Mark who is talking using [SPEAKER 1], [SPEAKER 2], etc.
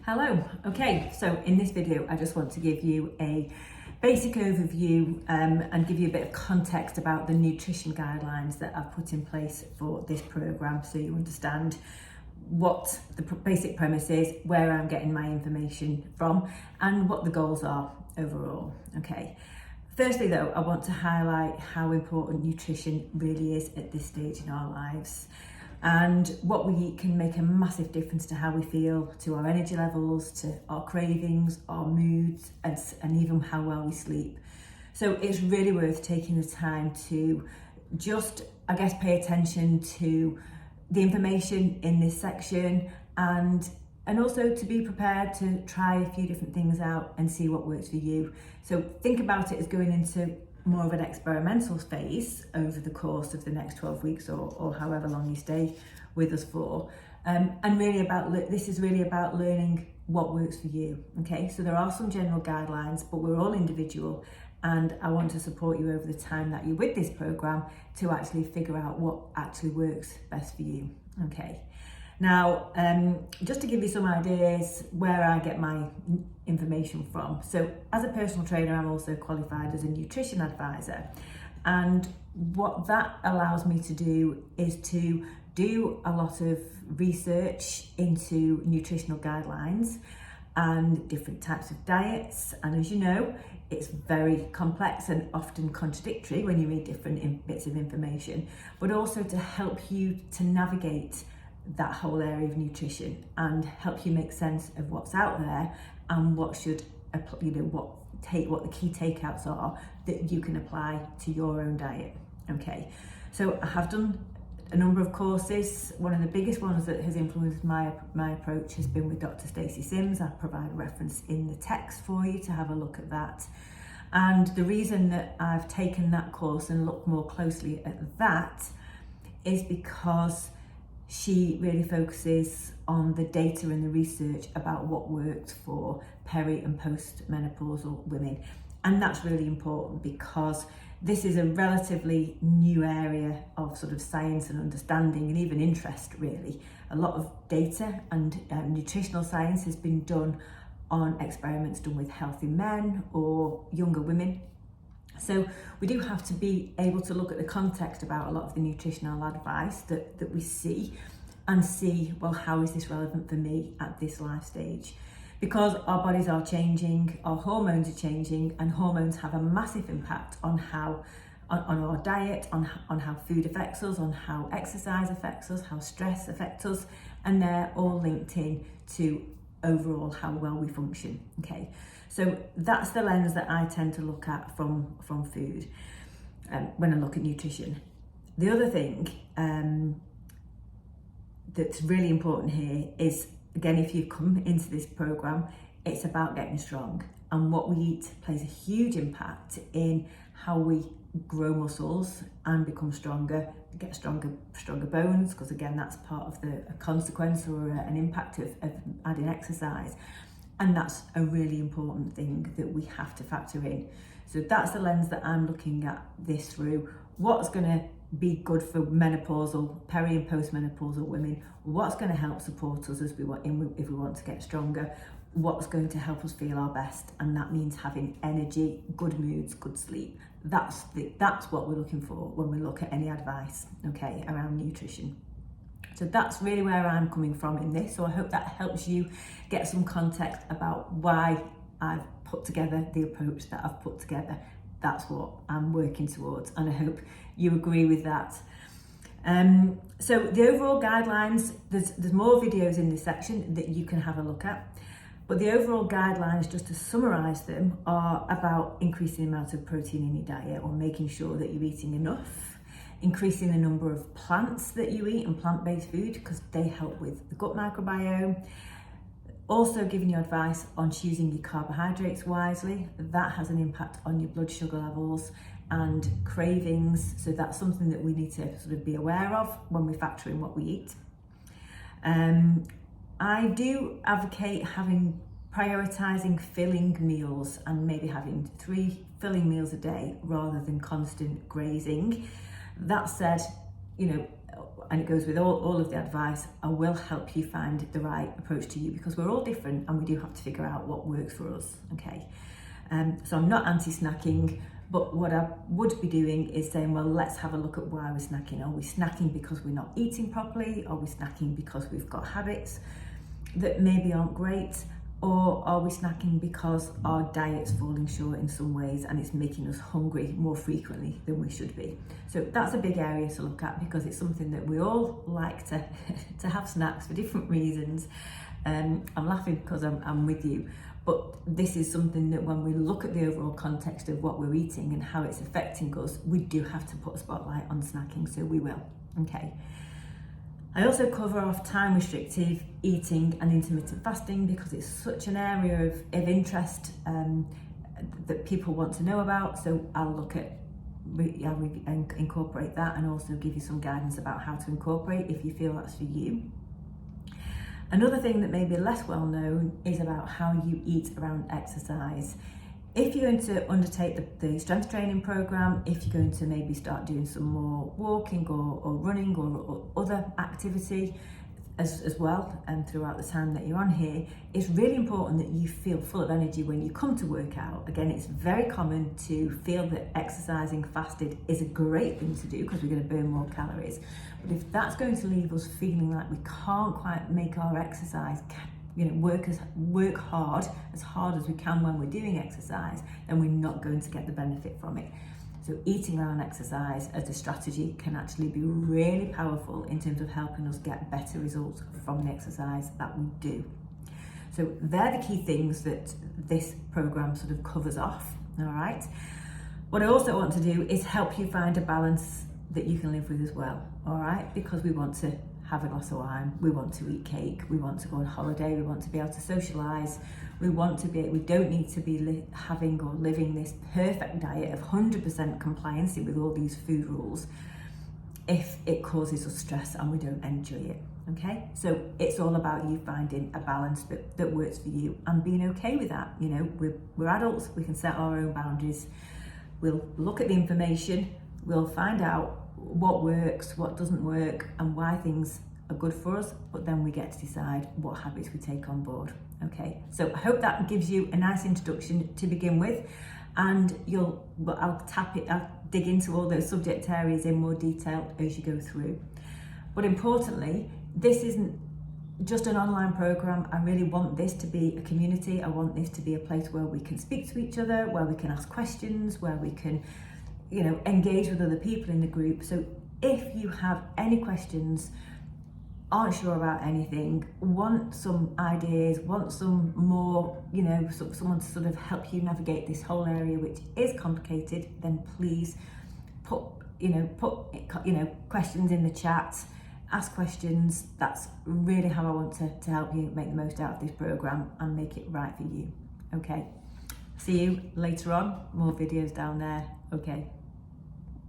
[SPEAKER 1] Hello. Okay, so in this video I just want to give you a basic overview and give you a bit of context about the nutrition guidelines that I've put in place for this programme, so you understand what the basic premise is, where I'm getting my information from, and what the goals are overall. Okay. Firstly though, I want to highlight how important nutrition really is at this stage in our lives. And what we eat can make a massive difference to how we feel, to our energy levels, to our cravings, our moods, and even how well we sleep. So it's really worth taking the time to just, pay attention to the information in this section and also to be prepared to try a few different things out and see what works for you. So think about it as going into more of an experimental phase over the course of the next 12 weeks or however long you stay with us for. And really this is really about learning what works for you. Okay, so there are some general guidelines, but we're all individual, and I want to support you over the time that you're with this program to actually figure out what actually works best for you. Okay. Now, just to give you some ideas where I get my information from. So as a personal trainer, I'm also qualified as a nutrition advisor. And what that allows me to do is to do a lot of research into nutritional guidelines and different types of diets. And as you know, it's very complex and often contradictory when you read different bits of information, but also to help you to navigate that whole area of nutrition and help you make sense of what's out there and what should, what the key takeouts are that you can apply to your own diet. Okay, so I have done a number of courses. One of the biggest ones that has influenced my approach has been with Dr. Stacey Sims. I provide a reference in the text for you to have a look at that. And the reason that I've taken that course and looked more closely at that is because she really focuses on the data and the research about what works for peri and post-menopausal women. And that's really important because this is a relatively new area of sort of science and understanding and even interest, really. A lot of data and nutritional science has been done on experiments done with healthy men or younger women. So we do have to be able to look at the context about a lot of the nutritional advice that we see and see, well, how is this relevant for me at this life stage? Because our bodies are changing, our hormones are changing, and hormones have a massive impact on our diet, on how food affects us, on how exercise affects us, how stress affects us, and they're all linked in to overall how well we function. Okay, so that's the lens that I tend to look at from food when I look at nutrition. The other thing that's really important here is, again, if you come into this program, it's about getting strong, and what we eat plays a huge impact in how we grow muscles and become stronger, get stronger bones, because again, that's part of a consequence or an impact of adding exercise. And that's a really important thing that we have to factor in. So that's the lens that I'm looking at this through. What's going to be good for menopausal, peri and postmenopausal women? What's going to help support us if we want to get stronger? What's going to help us feel our best? And that means having energy, good moods, good sleep. That's what we're looking for when we look at any advice, okay, around nutrition. So that's really where I'm coming from in this. So I hope that helps you get some context about why I've put together the approach that I've put together. That's what I'm working towards, and I hope you agree with that. So the overall guidelines, there's more videos in this section that you can have a look at. But the overall guidelines, just to summarise them, are about increasing the amount of protein in your diet, or making sure that you're eating enough, increasing the number of plants that you eat and plant-based food because they help with the gut microbiome. Also giving you advice on choosing your carbohydrates wisely. That has an impact on your blood sugar levels and cravings. So that's something that we need to sort of be aware of when we factor in what we eat. I do advocate prioritising filling meals and maybe having 3 filling meals a day rather than constant grazing. That said, and it goes with all of the advice, I will help you find the right approach to you, because we're all different and we do have to figure out what works for us, okay? So I'm not anti-snacking, but what I would be doing is saying, well, let's have a look at why we're snacking. Are we snacking because we're not eating properly? Are we snacking because we've got habits that maybe aren't great? Or are we snacking because our diet's falling short in some ways and it's making us hungry more frequently than we should be? So that's a big area to look at, because it's something that we all like to have snacks for different reasons. I'm laughing because I'm with you. But this is something that when we look at the overall context of what we're eating and how it's affecting us, we do have to put a spotlight on snacking, so we will, okay? I also cover off time restrictive eating and intermittent fasting, because it's such an area of interest that people want to know about. So I'll look at and incorporate that, and also give you some guidance about how to incorporate if you feel that's for you. Another thing that may be less well known is about how you eat around exercise. If you're going to undertake the strength training program, if you're going to maybe start doing some more walking or running or other activity as well, and throughout the time that you're on here, it's really important that you feel full of energy when you come to work out. Again, it's very common to feel that exercising fasted is a great thing to do because we're going to burn more calories. But if that's going to leave us feeling like we can't quite make our exercise, work hard as we can when we're doing exercise, then we're not going to get the benefit from it. So eating around exercise as a strategy can actually be really powerful in terms of helping us get better results from the exercise that we do. So they're the key things that this program sort of covers off, all right? What I also want to do is help you find a balance that you can live with as well, all right? Because we want to have a glass of wine, we want to eat cake, we want to go on holiday, we want to be able to socialise, we don't need to be having or living this perfect diet of 100% compliance with all these food rules if it causes us stress and we don't enjoy it, okay? So it's all about you finding a balance that works for you and being okay with that. You know, we're adults, we can set our own boundaries. We'll look at the information, we'll find out what works, what doesn't work, and why things are good for us, but then we get to decide what habits we take on board, okay? So I hope that gives you a nice introduction to begin with, and I'll dig into all those subject areas in more detail as you go through. But importantly, this isn't just an online program. I really want this to be a community. I want this to be a place where we can speak to each other, where we can ask questions, where we can engage with other people in the group. So if you have any questions, aren't sure about anything, want some ideas, want some more, someone to sort of help you navigate this whole area, which is complicated, then please put questions in the chat, ask questions. That's really how I want to help you make the most out of this program and make it right for you. Okay, see you later on, more videos down there. Okay.